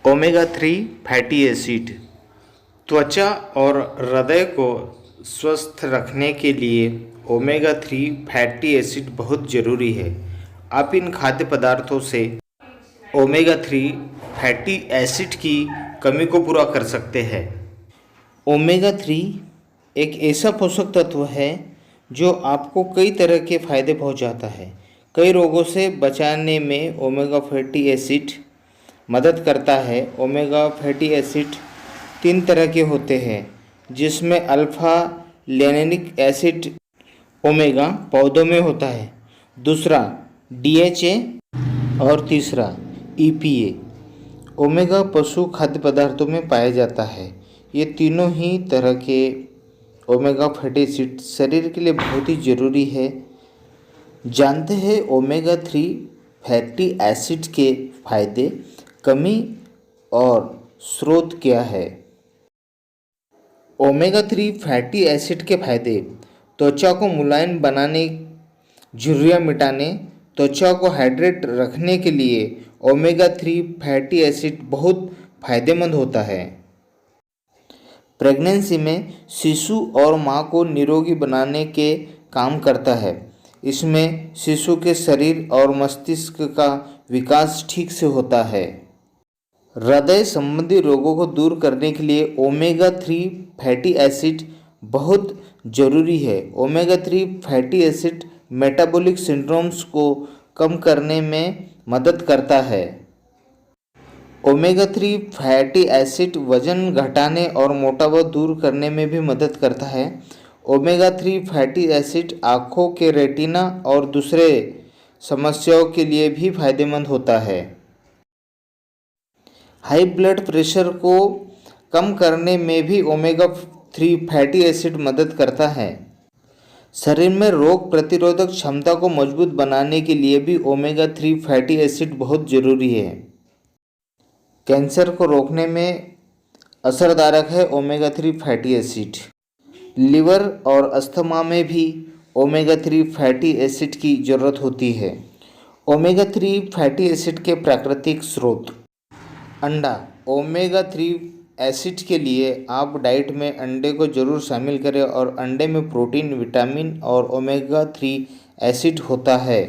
Omega 3 fatty acid त्वचा और हृदय को स्वस्थ रखने के लिए ओमेगा 3 फैटी एसिड बहुत ज़रूरी है। आप इन खाद्य पदार्थों से ओमेगा 3 फैटी एसिड की कमी को पूरा कर सकते हैं। ओमेगा 3 एक ऐसा पोषक तत्व है जो आपको कई तरह के फायदे पहुंचाता है। कई रोगों से बचाने में ओमेगा फैटी एसिड मदद करता है। ओमेगा फैटी एसिड 3 तरह के होते हैं, जिसमें अल्फा लिनोलेनिक एसिड ओमेगा पौधों में होता है, दूसरा डीएचए और तीसरा ईपीए ओमेगा पशु खाद्य पदार्थों में पाया जाता है। ये तीनों ही तरह के ओमेगा फैटी एसिड शरीर के लिए बहुत ही ज़रूरी है। जानते हैं ओमेगा 3 फैटी एसिड के फायदे, कमी और स्रोत क्या है। ओमेगा 3 फैटी एसिड के फायदे: त्वचा को मुलायम बनाने, झुर्रियाँ मिटाने, त्वचा को हाइड्रेट रखने के लिए ओमेगा 3 फैटी एसिड बहुत फायदेमंद होता है। प्रेगनेंसी में शिशु और माँ को निरोगी बनाने के काम करता है। इसमें शिशु के शरीर और मस्तिष्क का विकास ठीक से होता है। हृदय संबंधी रोगों को दूर करने के लिए ओमेगा 3 फैटी एसिड बहुत ज़रूरी है। Omega 3 fatty acid metabolic syndromes को कम करने में मदद करता है। ओमेगा 3 फैटी एसिड वजन घटाने और मोटापा दूर करने में भी मदद करता है। ओमेगा 3 फैटी एसिड आँखों के रेटिना और दूसरे समस्याओं के लिए भी फायदेमंद होता है। हाई ब्लड प्रेशर को कम करने में भी ओमेगा 3 फैटी एसिड मदद करता है। शरीर में रोग प्रतिरोधक क्षमता को मजबूत बनाने के लिए भी ओमेगा 3 फैटी एसिड बहुत ज़रूरी है। कैंसर को रोकने में असरदारक है ओमेगा 3 फैटी एसिड। लिवर और अस्थमा में भी ओमेगा 3 फैटी एसिड की ज़रूरत होती है। ओमेगा 3 फैटी एसिड के प्राकृतिक स्रोत: अंडा। ओमेगा 3 एसिड के लिए आप डाइट में अंडे को जरूर शामिल करें और अंडे में प्रोटीन, विटामिन और ओमेगा 3 एसिड होता है।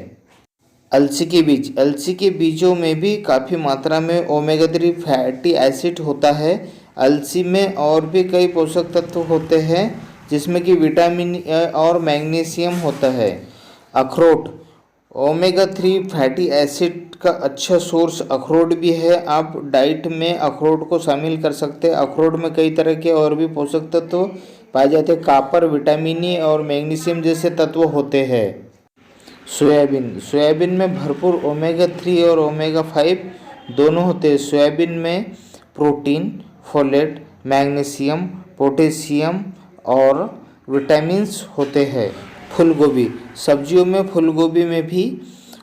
अलसी के बीज। अलसी के बीजों में भी काफ़ी मात्रा में ओमेगा 3 फैटी एसिड होता है। अलसी में और भी कई पोषक तत्व होते हैं, जिसमें कि विटामिन ए और मैग्नीशियम होता है। अखरोट। ओमेगा 3 फैटी एसिड का अच्छा सोर्स अखरोट भी है। आप डाइट में अखरोट को शामिल कर सकते हैं। अखरोट में कई तरह के और भी पोषक तत्व पाए जाते हैं। कॉपर, विटामिन ए और मैग्नीशियम जैसे तत्व होते हैं। सोयाबीन। सोयाबीन में भरपूर ओमेगा 3 और ओमेगा 5 दोनों होते हैं। सोयाबीन में प्रोटीन, फोलेट, मैग्नीशियम, पोटेशियम और विटामिन्स होते हैं। फूलगोभी। सब्जियों में फूलगोभी में भी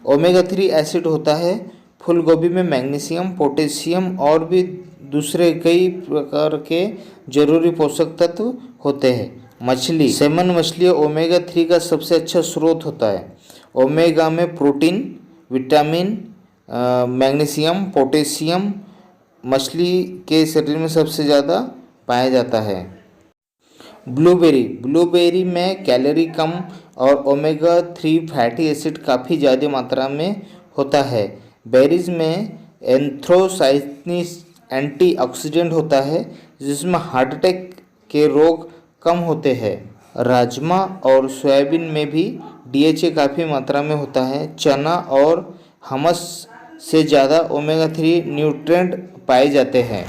ओमेगा 3 एसिड होता है। फूलगोभी में मैग्नीशियम, पोटेशियम और भी दूसरे कई प्रकार के जरूरी पोषक तत्व होते हैं। मछली। सैमन मछली ओमेगा 3 का सबसे अच्छा स्रोत होता है। ओमेगा में प्रोटीन, विटामिन, मैग्नीशियम, पोटेशियम मछली के शरीर में सबसे ज़्यादा पाया जाता है। ब्लूबेरी। ब्लूबेरी में कैलोरी कम और ओमेगा 3 फैटी एसिड काफ़ी ज़्यादा मात्रा में होता है। बेरीज में एंथ्रोसाइनिन एंटीऑक्सीडेंट होता है, जिसमें हार्ट अटैक के रोग कम होते हैं। राजमा और सोयाबीन में भी डीएचए काफ़ी मात्रा में होता है। चना और हमस से ज़्यादा ओमेगा 3 न्यूट्रिएंट पाए जाते हैं।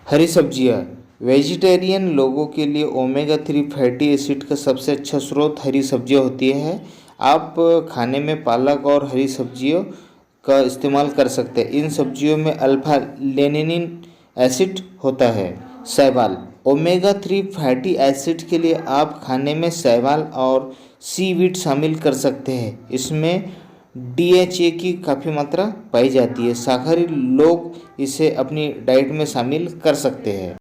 हरी सब्जियाँ। वेजिटेरियन लोगों के लिए ओमेगा 3 फैटी एसिड का सबसे अच्छा स्रोत हरी सब्जियाँ होती है। आप खाने में पालक और हरी सब्जियों का इस्तेमाल कर सकते हैं। इन सब्जियों में अल्फा लिनोलेनिक एसिड होता है। शैवाल। ओमेगा 3 फैटी एसिड के लिए आप खाने में शैवाल और सीवीड शामिल कर सकते हैं। इसमें डीएचए की काफ़ी मात्रा पाई जाती है। शाकाहारी लोग इसे अपनी डाइट में शामिल कर सकते हैं।